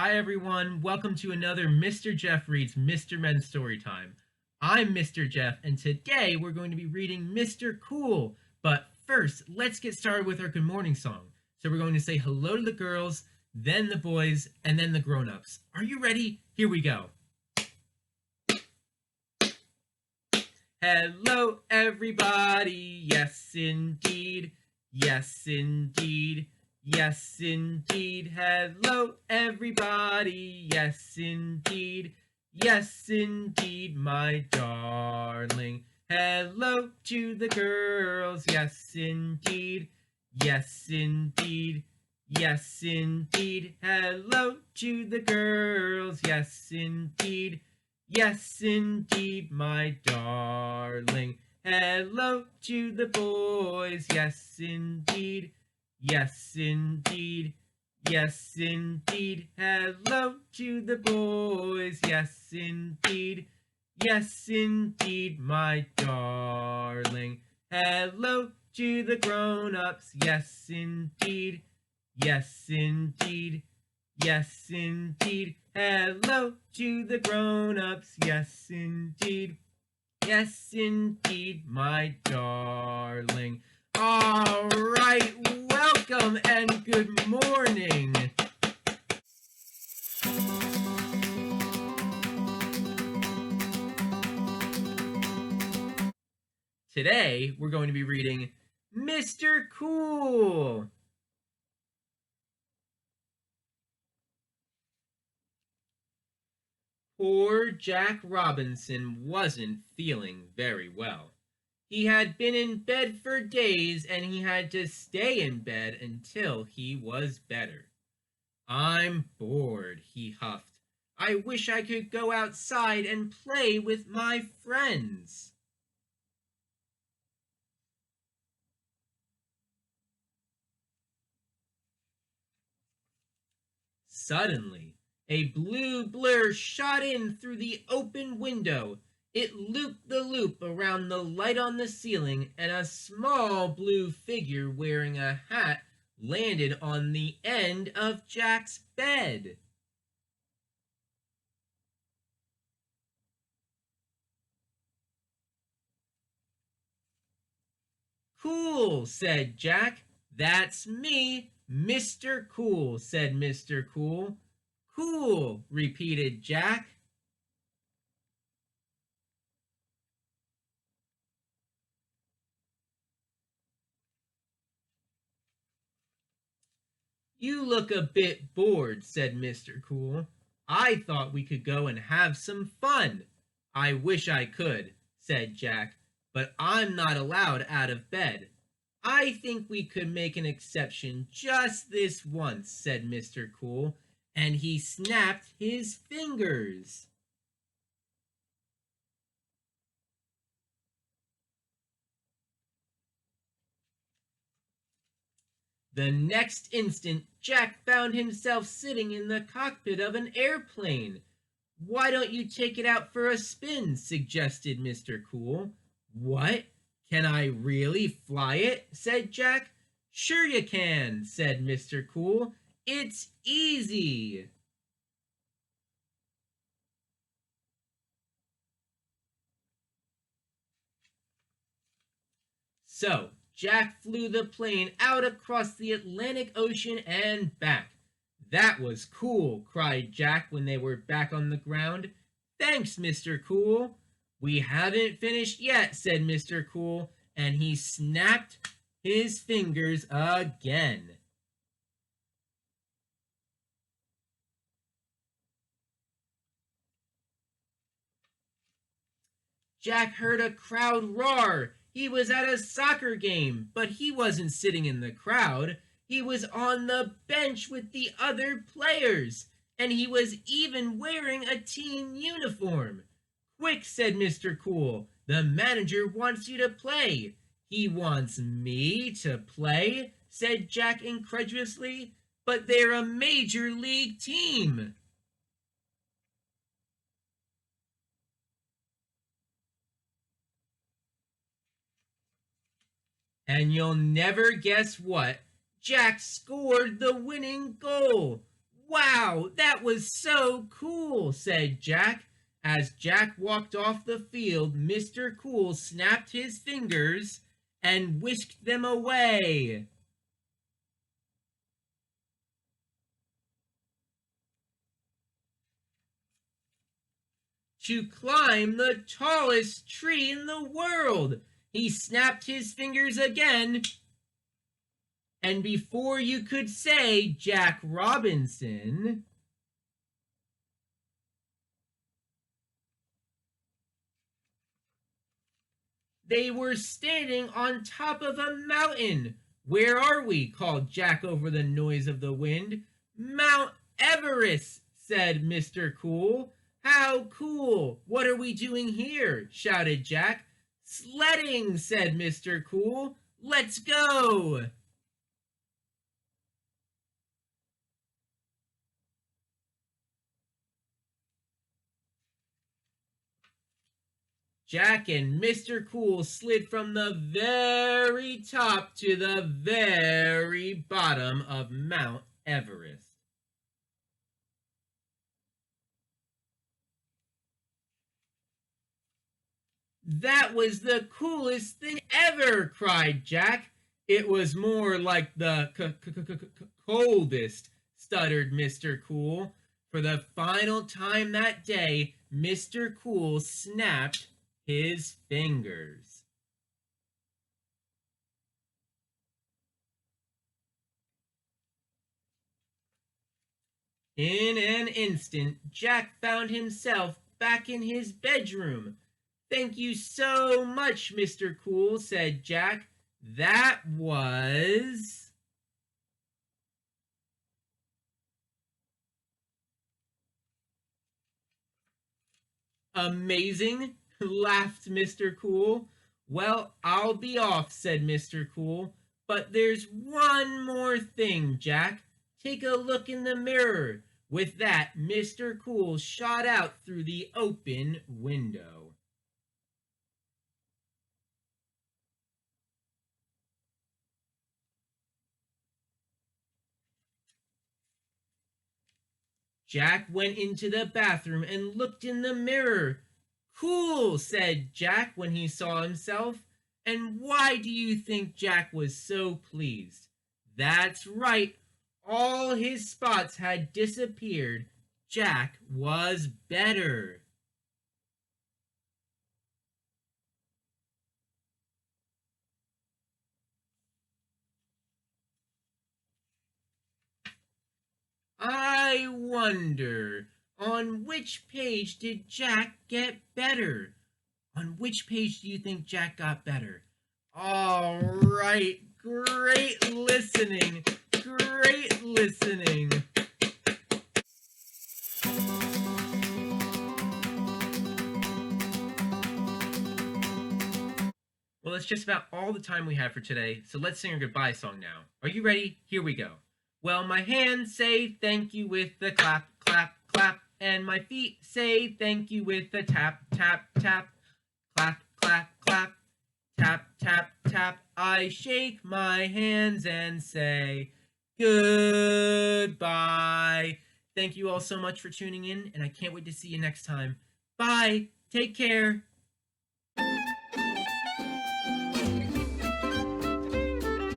Hi everyone, welcome to another Mr. Jeff Reads Mr. Men Storytime. I'm Mr. Jeff, and today we're going to be reading Mr. Cool. But first, let's get started with our good morning song. So we're going to say hello to the girls, then the boys, and then the grown-ups. Are you ready? Here we go. Hello everybody, yes indeed, yes indeed. Yes, indeed. Hello, everybody. Yes, indeed. Yes, indeed, my darling. Hello to the girls. Yes, indeed. Yes, indeed. Yes, indeed. Hello to the girls. Yes, indeed. Yes, indeed, my darling. Hello to the boys. Yes, indeed. Yes, indeed. Yes, indeed. Hello to the boys. Yes, indeed. Yes, indeed, my darling. Hello to the grown-ups. Yes, indeed. Yes, indeed. Yes, indeed. Hello to the grown-ups. Yes, indeed. Yes, indeed, my darling. All right, welcome and good morning. Today, we're going to be reading Mr. Cool. Poor Jack Robinson wasn't feeling very well. He had been in bed for days and he had to stay in bed until he was better. I'm bored, he huffed. I wish I could go outside and play with my friends. Suddenly, a blue blur shot in through the open window. It looped the loop around the light on the ceiling, and a small blue figure wearing a hat landed on the end of Jack's bed. Cool, said Jack. That's me, Mr. Cool, said Mr. Cool. Cool, repeated Jack. You look a bit bored, said Mr. Cool. I thought we could go and have some fun. I wish I could, said Jack, but I'm not allowed out of bed. I think we could make an exception just this once, said Mr. Cool, and he snapped his fingers. The next instant, Jack found himself sitting in the cockpit of an airplane. Why don't you take it out for a spin? Suggested Mr. Cool. What? Can I really fly it? Said Jack. Sure you can, said Mr. Cool. It's easy. So Jack flew the plane out across the Atlantic Ocean and back. That was cool, cried Jack when they were back on the ground. Thanks, Mr. Cool. We haven't finished yet, said Mr. Cool, and he snapped his fingers again. Jack heard a crowd roar. He was at a soccer game, but he wasn't sitting in the crowd. He was on the bench with the other players, and he was even wearing a team uniform. Quick, said Mr. Cool. The manager wants you to play. He wants me to play, said Jack incredulously. But they're a major league team. And you'll never guess what? Jack scored the winning goal. Wow, that was so cool, said Jack. As Jack walked off the field, Mr. Cool snapped his fingers and whisked them away. To climb the tallest tree in the world. He snapped his fingers again, and before you could say Jack Robinson, they were standing on top of a mountain. Where are we? Called Jack over the noise of the wind. Mount Everest, said Mr. Cool. How cool! What are we doing here? Shouted Jack. Sledding, said Mr. Cool. Let's go! Jack and Mr. Cool slid from the very top to the very bottom of Mount Everest. That was the coolest thing ever, cried Jack. It was more like the coldest, stuttered Mr. Cool. For the final time that day, Mr. Cool snapped his fingers. In an instant, Jack found himself back in his bedroom. Thank you so much, Mr. Cool, said Jack. That was amazing, laughed Mr. Cool. Well, I'll be off, said Mr. Cool. But there's one more thing, Jack. Take a look in the mirror. With that, Mr. Cool shot out through the open window. Jack went into the bathroom and looked in the mirror. Cool, said Jack when he saw himself. And why do you think Jack was so pleased? That's right, all his spots had disappeared. Jack was better. I wonder, on which page did Jack get better? On which page do you think Jack got better? All right, great listening. Great listening. Well, that's just about all the time we have for today, so let's sing our goodbye song now. Are you ready? Here we go. Well, my hands say thank you with the clap, clap, clap, and my feet say thank you with the tap, tap, tap, clap, clap, clap, tap, tap, tap. I shake my hands and say goodbye. Thank you all so much for tuning in, and I can't wait to see you next time. Bye. Take care.